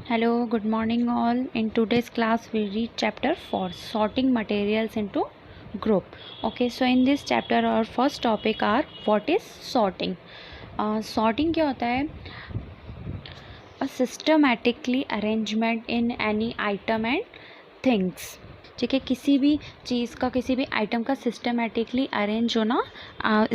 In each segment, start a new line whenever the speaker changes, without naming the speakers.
Hello, good morning all. In today's class we read chapter 4, sorting materials into group. Okay, so in this chapter our first topic are what is sorting. Sorting क्या होता है? A systematically arrangement in any item and things. ठीक है, किसी भी चीज़ का, किसी भी आइटम का सिस्टमेटिकली अरेंज होना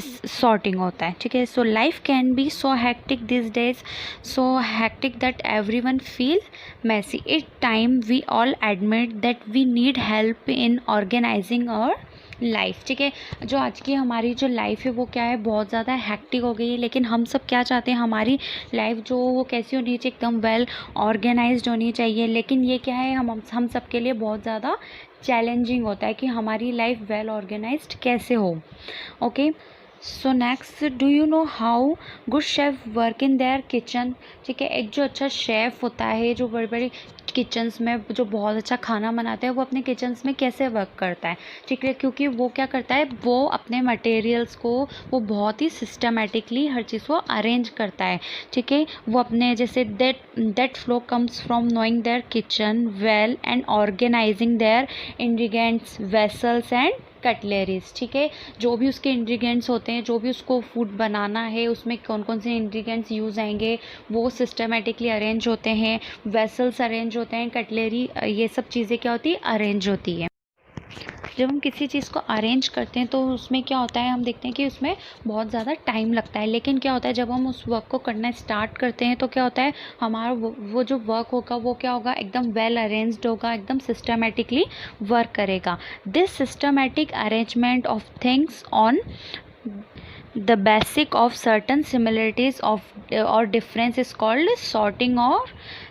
सॉर्टिंग होता है. ठीक है, so life can be so hectic these days, so hectic that everyone feel messy. It time we all admit that we need help in organising our life. ठीक है, जो आज की हमारी जो लाइफ है वो क्या है, बहुत ज़्यादा हैक्टिक हो गई है. लेकिन हम सब क्या चाहते हैं, हमारी लाइफ जो वो कैसी होनी चाहिए, एकदम वेल ऑर्गेनाइज्ड होनी चाहिए. लेकिन ये क्या है, हम सब के लिए बहुत ज़्यादा चैलेंजिंग होता है कि हमारी लाइफ वेल ऑर्गेनाइज्ड कैसे हो. Okay, so next, do you know how good chef work in their kitchen. ठीक है, एक जो अच्छा शेफ़ होता है, जो बड़ी बड़ी किचन्स में जो बहुत अच्छा खाना बनाता है, वो अपने किचन्स में कैसे वर्क करता है. ठीक है, क्योंकि वो क्या करता है, वो अपने मटेरियल्स को वो बहुत ही सिस्टमेटिकली हर चीज़ को अरेंज करता है. ठीक है, वो अपने जैसे that flow comes from knowing their kitchen well and organising their ingredients vessels and cutleries. ठीक है, जो भी उसके इंग्रेडिएंट्स होते हैं, जो भी उसको फूड बनाना है, उसमें कौन कौन से इंग्रेडिएंट्स यूज़ आएंगे, वो सिस्टमेटिकली अरेंज होते हैं. वेसल्स अरेंज होते हैं, कटलरी, ये सब चीज़ें क्या होती है, अरेंज होती है. जब हम किसी चीज़ को अरेंज करते हैं तो उसमें क्या होता है, हम देखते हैं कि उसमें बहुत ज़्यादा टाइम लगता है. लेकिन क्या होता है, जब हम उस वर्क को करना स्टार्ट करते हैं तो क्या होता है, हमारा वो जो वर्क होगा वो क्या होगा, एकदम वेल अरेंज्ड होगा, एकदम सिस्टमेटिकली वर्क करेगा. This systematic arrangement of things on the basic of certain similarities of or difference is called sorting और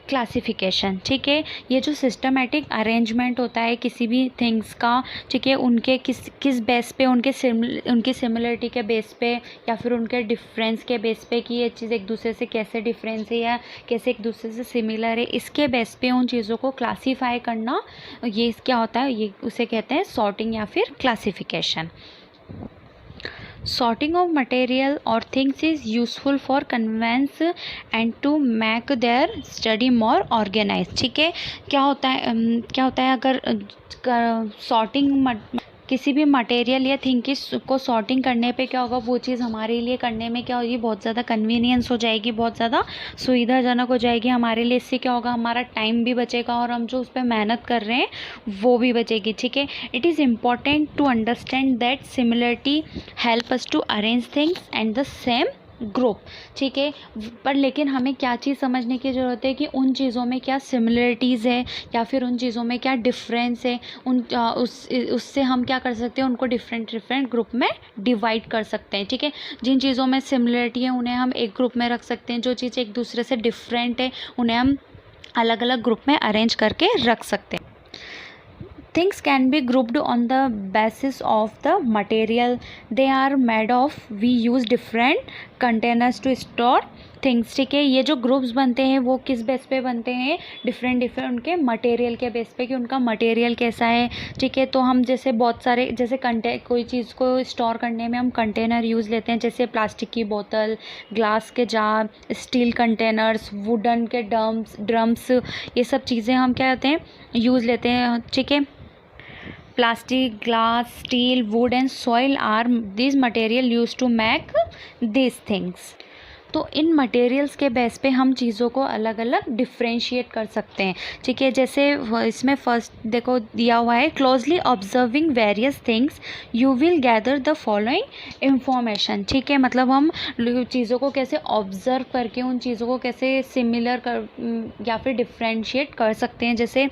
क्लासिफिकेशन. ठीक है, ये जो सिस्टमेटिक अरेंजमेंट होता है किसी भी थिंग्स का, ठीक है, उनके किस बेस पे, उनकी सिमिलरिटी के बेस पे या फिर उनके डिफरेंस के बेस पे कि ये चीज़ एक दूसरे से कैसे डिफरेंस है या कैसे एक दूसरे से सिमिलर है, इसके बेस पे उन चीज़ों को क्लासीफाई करना, ये क्या होता है, ये उसे कहते हैं सॉर्टिंग या फिर classification. Sorting of material or things is useful for conveyance and to make their study more organized. ठीक है, क्या होता है अगर सॉर्टिंग किसी भी मटेरियल या थिंग को सॉर्टिंग करने पे क्या होगा, वो चीज़ हमारे लिए करने में क्या होगी, बहुत ज़्यादा कन्वीनियंस हो जाएगी, बहुत ज़्यादा सुविधाजनक हो जाएगी हमारे लिए. इससे क्या होगा, हमारा टाइम भी बचेगा और हम जो उस पर मेहनत कर रहे हैं वो भी बचेगी. ठीक है, it is important to understand that similarity help us to arrange things and the same group. ठीक है, पर लेकिन हमें क्या चीज़ समझने की ज़रूरत है कि उन चीज़ों में क्या सिमिलरिटीज़ है या फिर उन चीज़ों में क्या डिफरेंस है. उससे हम क्या कर सकते हैं, उनको डिफरेंट ग्रुप में डिवाइड कर सकते हैं. ठीक है, जिन चीज़ों में सिमिलरिटी है उन्हें हम एक ग्रुप में रख सकते हैं, जो चीज़ एक दूसरे से डिफरेंट है उन्हें हम अलग अलग ग्रुप में अरेंज करके रख सकते हैं. Things can be grouped on the basis of the material they are made of. We use different containers to store things. ठीक है, ये जो ग्रुप्स बनते हैं वो किस बेस पे बनते हैं, डिफरेंट उनके मटेरियल के बेस पे कि उनका मटेरियल कैसा है. ठीक है, तो हम जैसे बहुत सारे जैसे कोई चीज़ को स्टोर करने में हम कंटेनर यूज़ लेते हैं, जैसे प्लास्टिक की बोतल, ग्लास के जार, स्टील कंटेनर्स, वुडन के ड्रम्स, ये सब चीज़ें हम क्या कहते हैं, यूज़ लेते हैं. ठीक है, plastic, glass, steel, wood and soil are these material used to make these things. तो इन मटेरियल्स के बेस पे हम चीज़ों को अलग अलग डिफ्रेंशिएट कर सकते हैं. ठीक है, जैसे इसमें फर्स्ट देखो दिया हुआ है, closely observing various things you will gather the following information. ठीक है, मतलब हम चीज़ों को कैसे ऑब्जर्व करके उन चीज़ों को कैसे सिमिलर कर या फिर डिफ्रेंशिएट कर सकते हैं. जैसे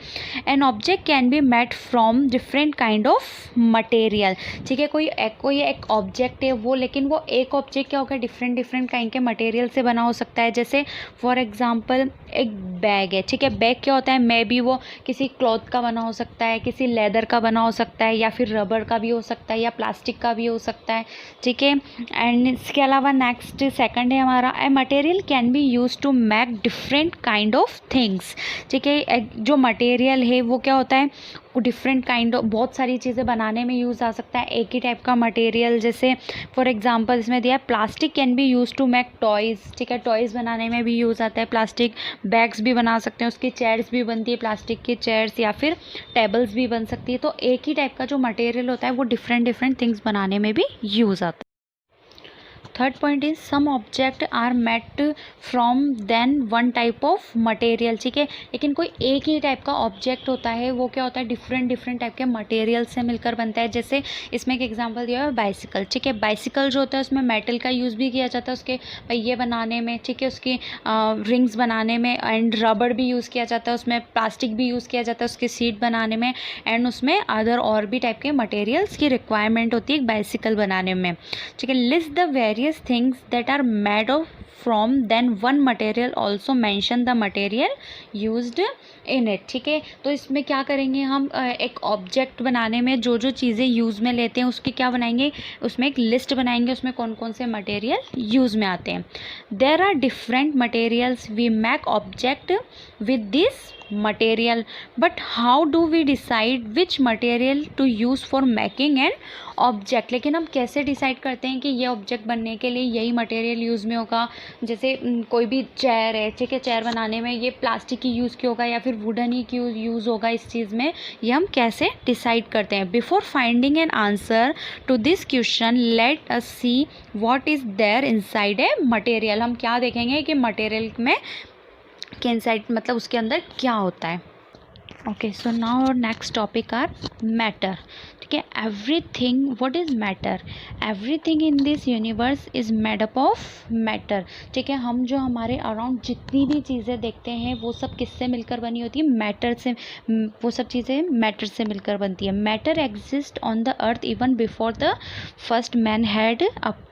an object can be made from different kind of material. ठीक है, कोई एक ऑब्जेक्ट है वो, लेकिन वो एक ऑब्जेक्ट क्या होगा, डिफरेंट काइंड के मटेरियल से बना हो सकता है. जैसे फॉर एग्जांपल एक बैग है. ठीक है, बैग क्या होता है, मे बी वो किसी क्लॉथ का बना हो सकता है, किसी लेदर का बना हो सकता है, या फिर रबर का भी हो सकता है, या प्लास्टिक का भी हो सकता है. ठीक है, एंड इसके अलावा नेक्स्ट सेकंड है हमारा, a material can be use to make different kind of things. ठीक है, जो मटेरियल है वो क्या होता है, आपको डिफरेंट काइंड ऑफ बहुत सारी चीज़ें बनाने में यूज़ आ सकता है एक ही टाइप का मटेरियल। जैसे फॉर एग्जांपल इसमें दिया है plastic can be use to make toys, ठीक है, टॉयज़ बनाने में भी यूज़ आता है प्लास्टिक। बैग्स भी बना सकते हैं, उसकी चेयर्स भी बनती है प्लास्टिक की चेयर्स, या फिर टेबल्स भी बन सकती है। तो एक ही टाइप का जो मटेरियल होता है वो डिफरेंट डिफरेंट थिंग्स बनाने में भी यूज़ आता है। Third point is some object are made from than one type of material, ठीक है, लेकिन कोई एक ही टाइप का ऑब्जेक्ट होता है वो क्या होता है डिफरेंट डिफरेंट टाइप के मटेरियल से मिलकर बनता है। जैसे इसमें एक एग्जांपल दिया है बाइसिकल, ठीक है, बाइसिकल जो होता है उसमें मेटल का यूज़ भी किया जाता है उसके पहिए बनाने में, ठीक है, उसकी रिंग्स बनाने में, एंड रबड़ भी यूज़ किया जाता है उसमें, प्लास्टिक भी यूज़ किया जाता है उसकी सीट बनाने में, एंड उसमें अदर और भी टाइप के मटेरियल्स की रिक्वायरमेंट होती है एक बाइसिकल बनाने में, ठीक है। List the various things that are made of from then one material, also mention the material used in it, ठीक है। तो इसमें क्या करेंगे हम एक ऑब्जेक्ट बनाने में जो जो चीज़ें यूज़ में लेते हैं उसकी क्या बनाएंगे, उसमें एक लिस्ट बनाएंगे उसमें कौन कौन से मटेरियल यूज़ में आते हैं। There are different materials we make object with this material, but how do we decide which material to use for making an object, लेकिन हम कैसे डिसाइड करते हैं कि ये ऑब्जेक्ट बनने के लिए यही मटेरियल यूज़ में होगा। जैसे कोई भी चेयर है, ठीक है, चेयर बनाने में ये प्लास्टिक की यूज़ की होगा या फिर वुडन ही की यूज़ होगा इस चीज़ में, ये हम कैसे डिसाइड करते हैं। Before finding an answer to this question let us see what is there inside a material, हम क्या देखेंगे कि मटेरियल में के इनसाइड मतलब उसके अंदर क्या होता है। ओके, सो नाउ और नेक्स्ट टॉपिक आर मैटर, ठीक है। Everything, what is matter, everything in this universe is made up of matter, ठीक है। हम जो हमारे अराउंड जितनी भी चीज़ें देखते हैं वो सब किससे मिलकर बनी होती है, मैटर से, वो सब चीज़ें मैटर से मिलकर बनती है। Matter exist on the earth even before the first man had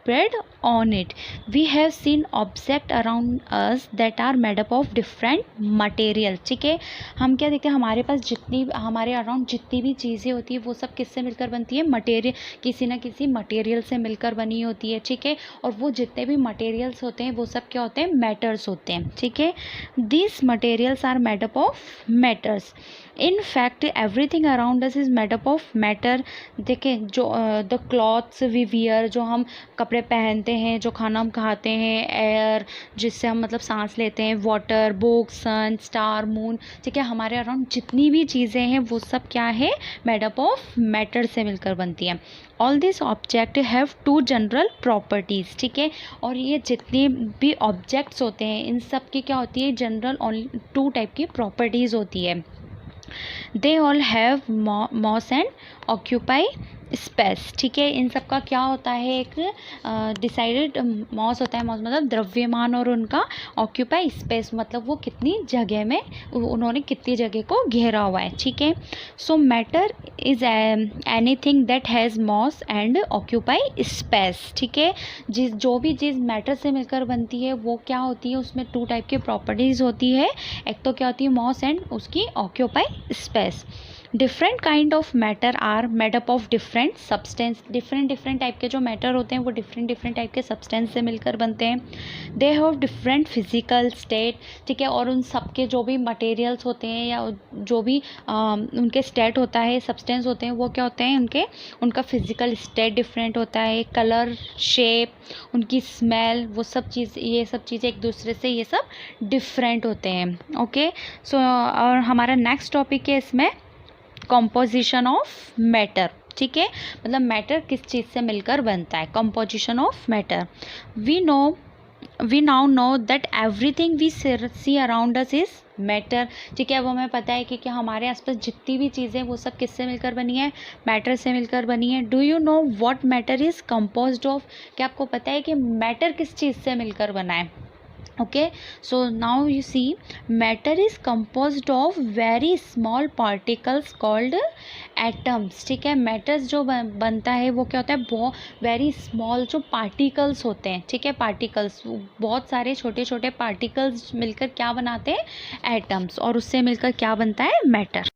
appeared on it. We have seen objects around us that are made up of different material, ठीक है। हम क्या देखते हैं हमारे पास जितनी हमारे अराउंड जितनी भी चीज़ें होती है वो सब किससे मिलकर बनती है, मटेरियल, किसी ना किसी मटेरियल से मिलकर बनी होती है, ठीक है। और वो जितने भी मटेरियल्स होते हैं वो सब क्या होते हैं, मैटर्स होते हैं, ठीक है। This materials are made up of matters. In fact everything around us is made up of matter. देखें जो द क्लॉथ्स वी वियर, जो हम कपड़े पहनते हैं, जो खाना हम खाते हैं, एयर जिससे हम मतलब सांस लेते हैं, वाटर, बुक, सन, स्टार, मून, ठीक है, हमारे अराउंड जितनी भी चीज़ें हैं वो सब क्या है, मेड अप ऑफ मैटर से मिलकर बनती हैं। All this object have two general properties, ठीक है। और ये जितने भी ऑब्जेक्ट्स होते हैं इन सब की क्या होती है, जनरल ओनली टू टाइप की प्रॉपर्टीज़ होती है। They all have mass and occupy space, ठीक है। इन सब का क्या होता है, एक डिसाइडेड मॉस होता है, मॉस मतलब द्रव्यमान, और उनका ऑक्यूपाई स्पेस मतलब वो कितनी जगह में उन्होंने कितनी जगह को घेरा हुआ है, ठीक है। So matter is anything that has mass and occupy space, ठीक है। जो भी चीज़ मैटर से मिलकर बनती है वो क्या होती है, उसमें टू टाइप की प्रॉपर्टीज़ होती है, एक तो क्या होती है मॉस एंड उसकी occupy space. Different kind of matter are made up of different substance, different different type के जो मैटर होते हैं वो डिफरेंट डिफरेंट टाइप के सब्सटेंस से मिलकर बनते हैं। They have different physical state, ठीक है। और उन सब के जो भी मटेरियल्स होते हैं या जो भी उनके स्टेट होता है, सब्सटेंस होते हैं, वो क्या होते हैं, उनका फिजिकल स्टेट डिफरेंट होता है, कलर, शेप, उनकी स्मेल, वो सब चीज़, ये सब चीज़ें एक दूसरे से ये सब डिफरेंट होते हैं। ओके, सो और हमारा नेक्स्ट टॉपिक है इसमें कंपोजिशन ऑफ मैटर, ठीक है, मतलब मैटर किस चीज़ से मिलकर बनता है, composition of matter. We now know that everything we see around us is matter, ठीक है। वो हमें पता है कि हमारे आसपास जितनी भी चीज़ें वो सब किससे मिलकर बनी है, मैटर से मिलकर बनी है। Do you know what matter is composed of, क्या आपको पता है कि मैटर किस चीज़ से मिलकर बना है। okay, so now you see matter is composed of very small particles called atoms, ठीक है। मैटर्स जो बनता है वो क्या होता है, बहुत वेरी स्मॉल जो पार्टिकल्स होते हैं, ठीक है, पार्टिकल्स, बहुत सारे छोटे छोटे पार्टिकल्स मिलकर क्या बनाते हैं, एटम्स, और उससे मिलकर क्या बनता है, matter.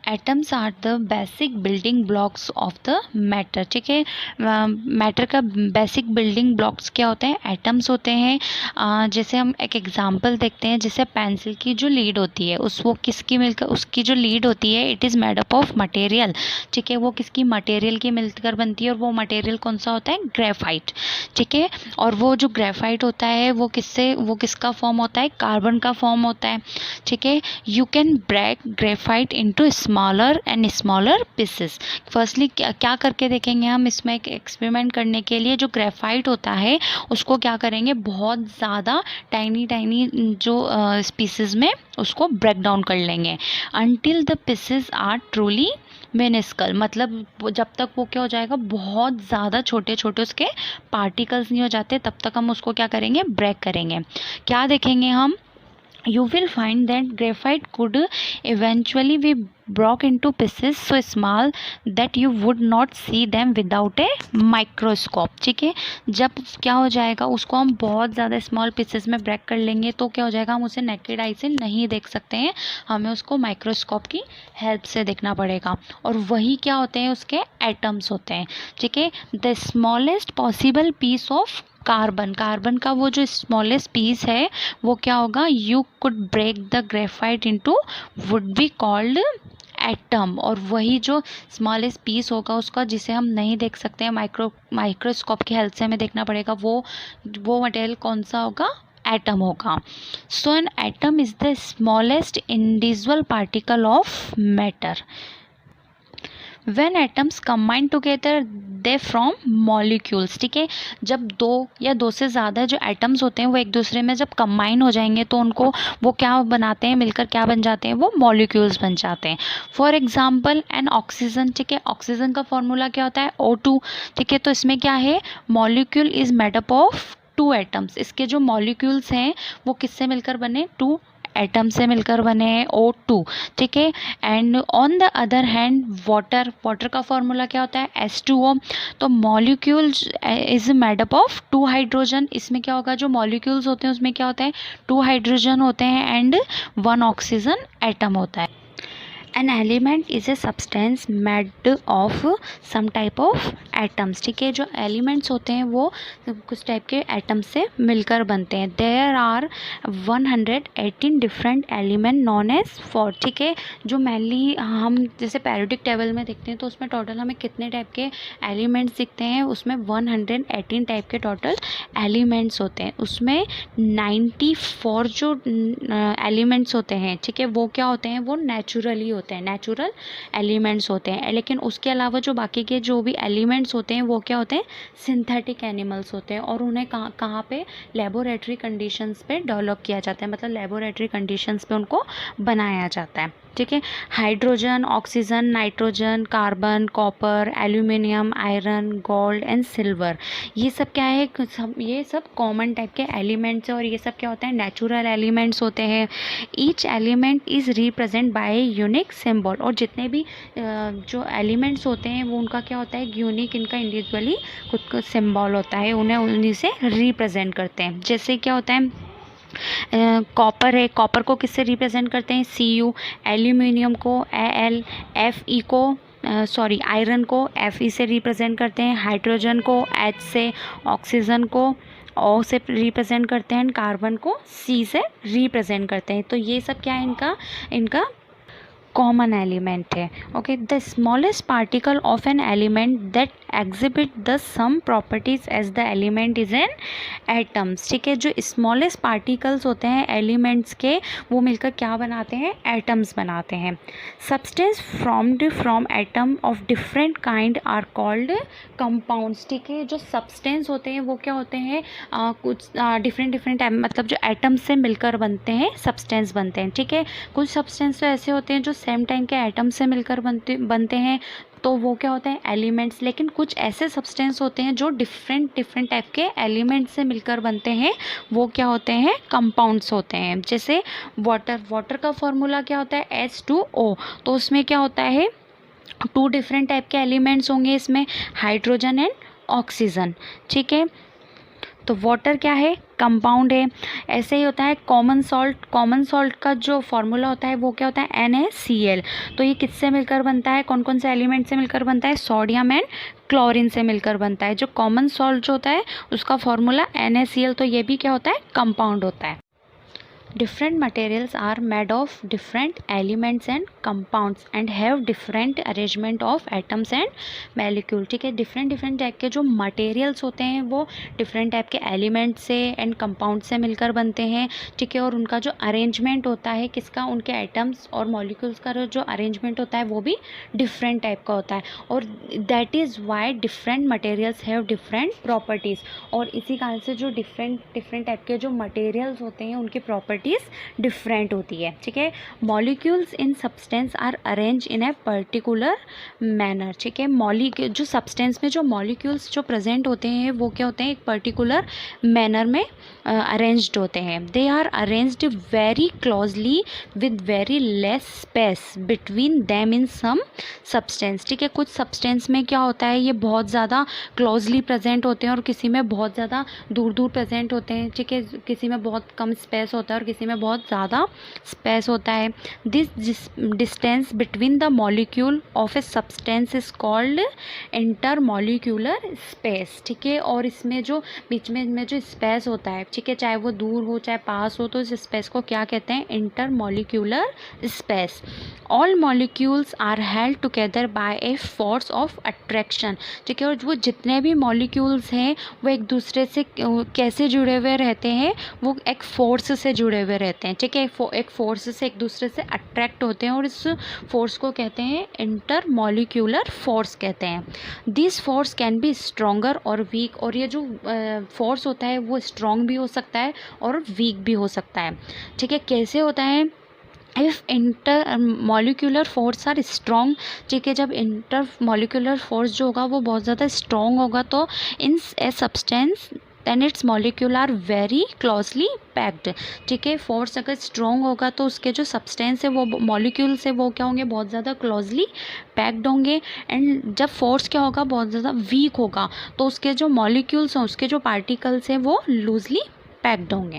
Atoms are the basic building blocks of the matter. ठीक है, मैटर का बेसिक बिल्डिंग ब्लॉक्स क्या होते हैं? एटम्स होते हैं। जैसे हम एक एग्जांपल देखते हैं, जैसे पेंसिल की जो लीड होती है वो किसकी मिलकर, उसकी जो लीड होती है it is made up of material. ठीक है, वो किसकी? मटेरियल की मिलकर बनती है, और वो मटेरियल कौन सा होता है? ग्रेफाइट। ठीक है, और वो जो ग्रेफाइट होता है वो किसका फॉर्म होता है? कार्बन का फॉर्म होता है। ठीक है, you can break graphite into smaller and smaller pieces. Firstly क्या करके देखेंगे हम इसमें एक एक्सपेरिमेंट करने के लिए, जो ग्रेफाइट होता है उसको क्या करेंगे, बहुत ज़्यादा टाइनी जो पीसेस में उसको ब्रेक डाउन कर लेंगे until the pieces are truly minuscule. मतलब जब तक वो क्या हो जाएगा, बहुत ज़्यादा छोटे छोटे उसके पार्टिकल्स नहीं हो जाते, तब तक हम उसको क्या करेंगे? ब्रेक करेंगे। क्या देखेंगे हम? You will find that graphite could eventually be broke into pieces so small that you would not see them without a microscope। ठीक है, जब क्या हो जाएगा, उसको हम बहुत ज़्यादा स्मॉल पीसेस में ब्रेक कर लेंगे तो क्या हो जाएगा, हम उसे नेकेड आई से नहीं देख सकते हैं, हमें उसको माइक्रोस्कोप की हेल्प से देखना पड़ेगा। और वही क्या होते हैं, उसके एटम्स होते हैं। ठीक है, the smallest possible piece of carbon का वो जो स्मॉलेस्ट पीस है वो क्या होगा, you could break the graphite into would be called atom. और वही जो स्मॉलेस्ट पीस होगा उसका, जिसे हम नहीं देख सकते हैं, माइक्रोस्कोप की हेल्प से हमें देखना पड़ेगा, वो मटेरियल कौन सा होगा? एटम होगा। So an atom is the smallest individual particle of matter. When atoms combine together they form molecules। ठीक है, जब दो या दो से ज़्यादा जो एटम्स होते हैं वो एक दूसरे में जब कंबाइन हो जाएंगे तो उनको वो क्या बनाते हैं, मिलकर क्या बन जाते हैं, वो मॉलिक्यूल्स बन जाते हैं। For example N oxygen. ठीक है, ऑक्सीजन का फॉर्मूला क्या होता है? O2। ठीक है, तो इसमें क्या है, molecule is made up of 2 atoms. इसके जो मॉलिक्यूल्स हैं वो किससे मिलकर बने? 2 एटम से मिलकर बने हैं, O2। ठीक है, and on the other hand water का फॉर्मूला क्या होता है? H2O। तो molecules is made up of 2 hydrogen. इसमें क्या होगा, जो मॉलिक्यूल्स होते हैं उसमें क्या होता है? 2 हाइड्रोजन होते हैं एंड 1 ऑक्सीजन एटम होता है। An element is a substance made of some type of atoms. ठीक है, जो एलिमेंट्स होते हैं वो कुछ टाइप के एटम्स से मिलकर बनते हैं। There are 118 different element known as for. ठीक है, जो मेनली हम जैसे पैरियोडिक टेबल में देखते हैं तो उसमें टोटल हमें कितने टाइप के एलिमेंट्स दिखते हैं? उसमें 118 टाइप के टोटल एलिमेंट्स होते हैं। उसमें 94 जो एलिमेंट्स होते हैं, ठीक है, वो क्या होते हैं? वो नेचुरली होते हैं, नेचुरल एलिमेंट्स होते हैं। लेकिन उसके अलावा जो बाकी के जो भी एलिमेंट्स होते हैं वो क्या होते हैं? सिंथेटिक एनिमल्स होते हैं, और उन्हें कहाँ पे? लेबोरेटरी कंडीशंस पे डेवलप किया जाता है, मतलब लेबोरेटरी कंडीशंस पे उनको बनाया जाता है। ठीक है, hydrogen, oxygen, nitrogen, carbon, copper, aluminium, iron, gold and silver, ये सब क्या है? ये सब कॉमन टाइप के एलिमेंट्स हैं, और ये सब क्या होते हैं? नेचुरल एलिमेंट्स होते हैं। Each element is represent by unique symbol. और जितने भी जो एलिमेंट्स होते हैं वो उनका क्या होता है? यूनिक, इनका इंडिविजुअली खुद का सिंबल होता है, उन्हें उन्हीं से रिप्रेजेंट करते हैं। जैसे क्या होता है, कॉपर है, कॉपर को किससे रिप्रेजेंट करते हैं? Cu। एल्यूमिनियम को Al। Fe को आयरन को Fe से रिप्रेजेंट करते हैं। हाइड्रोजन को H से, ऑक्सीजन को O से रिप्रेजेंट करते हैं, कार्बन को C से रिप्रेजेंट करते हैं। तो ये सब क्या है? इनका कॉमन एलिमेंट है। Okay, the smallest particle of an element that exhibit the some properties as the element is an atoms. ठीक है, जो स्मॉलेस्ट पार्टिकल्स होते हैं एलिमेंट्स के, वो मिलकर क्या बनाते हैं? एटम्स बनाते हैं। Substance formed from atom of different kind are called compounds. ठीक है, जो सब्सटेंस होते हैं वो क्या होते हैं? कुछ डिफरेंट मतलब जो एटम्स से मिलकर बनते हैं, सब्सटेंस बनते हैं। ठीक है, कुछ सब्सटेंस तो ऐसे होते हैं जो सेम टाइम के एटम से मिलकर बनते हैं, तो वो क्या होते हैं? एलिमेंट्स। लेकिन कुछ ऐसे सब्सटेंस होते हैं जो डिफरेंट टाइप के एलिमेंट्स से मिलकर बनते हैं, वो क्या होते हैं? कंपाउंड्स होते हैं। जैसे वाटर का फॉर्मूला क्या होता है? H2O। तो उसमें क्या होता है? 2 डिफरेंट टाइप के एलिमेंट्स होंगे इसमें, हाइड्रोजन एंड ऑक्सीजन। ठीक है, तो वाटर क्या है, कंपाउंड है। ऐसे ही होता है कॉमन सॉल्ट का जो फॉर्मूला होता है वो क्या होता है, NaCl। तो ये किससे मिलकर बनता है, कौन कौन से एलिमेंट से मिलकर बनता है, सोडियम एंड क्लोरीन से मिलकर बनता है। जो कॉमन सॉल्ट जो होता है उसका फॉर्मूला NaCl, तो ये भी क्या होता है, कंपाउंड होता है। Different materials are made of different elements and compounds and have different arrangement of atoms and molecules। ठीक है, डिफरेंट टाइप के जो मटेरियल्स होते हैं वो डिफरेंट टाइप के एलिमेंट से एंड कंपाउंड से मिलकर बनते हैं। ठीक है, और उनका जो अरेंजमेंट होता है किसका, उनके एटम्स और मॉलिक्यूल्स का जो अरेंजमेंट होता है वो भी डिफरेंट टाइप का होता है। और that is why different materials have different properties. और इसी कारण से जो डिफरेंट टाइप के जो मटेरियल्स होते हैं उनकी प्रॉपर्टीज़ डिफरेंट होती है। ठीक है, molecules in substance are arrange in a particular manner. ठीक है, जो सब्सटेंस में जो मॉलिक्यूल्स जो प्रेजेंट होते हैं वो क्या होते हैं, एक पर्टिकुलर मैनर में अरेंज्ड होते हैं। They are arranged very closely with very less space between them in some substance. ठीक है, कुछ सब्सटेंस में क्या होता है, ये बहुत ज़्यादा क्लोजली प्रेजेंट होते हैं और किसी में बहुत ज़्यादा दूर दूर प्रेजेंट होते हैं। ठीक है, किसी में बहुत कम स्पेस होता है और किसी में बहुत ज़्यादा स्पेस होता है। This distance between the molecule of a substance is called intermolecular space. ठीक है, और इसमें जो बीच में जो स्पेस होता है, ठीक है, चाहे वो दूर हो चाहे पास हो, तो इस स्पेस को क्या कहते हैं, intermolecular space. All molecules are held together by a force of attraction. ठीक है, और वो जितने भी मॉलिक्यूल्स हैं वो एक दूसरे से कैसे जुड़े हुए रहते हैं, वो एक फोर्स से जुड़े हुए रहते हैं। ठीक है, एक फोर्स से एक दूसरे से अट्रैक्ट होते हैं और इस फोर्स को कहते हैं इंटरमॉलिक्यूलर फोर्स कहते हैं। This force can be stronger और वीक। और ये जो फोर्स होता है वो स्ट्रॉन्ग भी हो सकता है और वीक भी हो सकता है। ठीक है, कैसे होता है, if intermolecular force are strong. ठीक है, जब इंटर मॉलिक्यूलर फोर्स जो होगा वो बहुत ज़्यादा स्ट्रॉन्ग होगा तो in a substance then its molecule are very closely packed. ठीक है, फोर्स अगर स्ट्रॉन्ग होगा तो उसके जो सब्सटेंस है वो मॉलिक्यूल्स है वो क्या होंगे, बहुत ज़्यादा क्लोजली पैक्ड होंगे। एंड जब फोर्स क्या होगा, बहुत ज़्यादा वीक होगा तो उसके जो मॉलिक्यूल्स हैं, उसके जो पार्टिकल्स हैं वो लूजली पैक्ड होंगे।